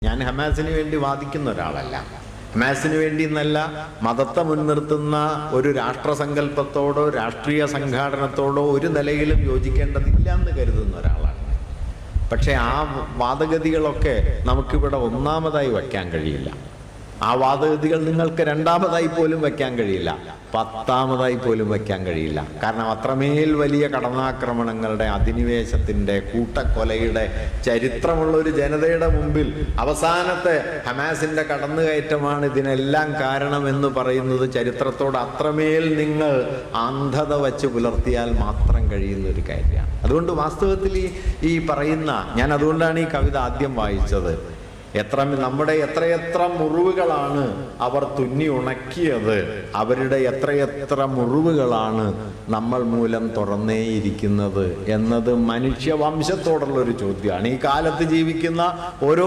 ഞാൻ ഹമാസിന് വേണ്ടി വാദിക്കുന്ന ഒരാളല്ല. ഹമാസിന് വേണ്ടി എന്നല്ല, മതത്തെ മുൻനിർത്തുന്ന ഒരു രാഷ്ട്രസങ്കല്പത്തോടോ രാഷ്ട്രീയ സംഘാടനത്തോടോ ഒരു നിലയിലും യോജിക്കേണ്ടതില്ല എന്ന് കരുതുന്ന ഒരാളാണ്. പക്ഷെ ആ വാദഗതികളൊക്കെ നമുക്കിവിടെ ഒന്നാമതായി വയ്ക്കാൻ കഴിയില്ല. ആ വാദഗതികൾ നിങ്ങൾക്ക് രണ്ടാമതായി പോലും വയ്ക്കാൻ കഴിയില്ല, 10ാമതായി പോലും വയ്ക്കാൻ കഴിയില്ല. കാരണം അത്രമേൽ വലിയ കടന്നാക്രമണങ്ങളുടെ, അധിനിവേശത്തിൻ്റെ, കൂട്ടക്കൊലയുടെ ചരിത്രമുള്ള ഒരു ജനതയുടെ മുമ്പിൽ അവസാനത്തെ ഹമാസിൻ്റെ കടന്നുകയറ്റമാണ് ഇതിനെല്ലാം കാരണമെന്ന് പറയുന്നത് ചരിത്രത്തോട് അത്രമേൽ നിങ്ങൾ അന്ധത വച്ച് പുലർത്തിയാൽ മാത്രം കഴിയുന്ന ഒരു കാര്യമാണ്. അതുകൊണ്ട് വാസ്തവത്തിൽ ഈ പറയുന്ന, ഞാൻ അതുകൊണ്ടാണ് ഈ കവിത ആദ്യം വായിച്ചത്. നമ്മുടെ എത്രയെത്ര മുറിവുകളാണ് അവർ തുന്നി ഉണക്കിയത്, അവരുടെ എത്രയെത്ര മുറിവുകളാണ് നമ്മൾ മൂലം തുറന്നേയിരിക്കുന്നത് എന്നത് മനുഷ്യവംശത്തോടുള്ളൊരു ചോദ്യമാണ്. ഈ കാലത്ത് ജീവിക്കുന്ന ഓരോ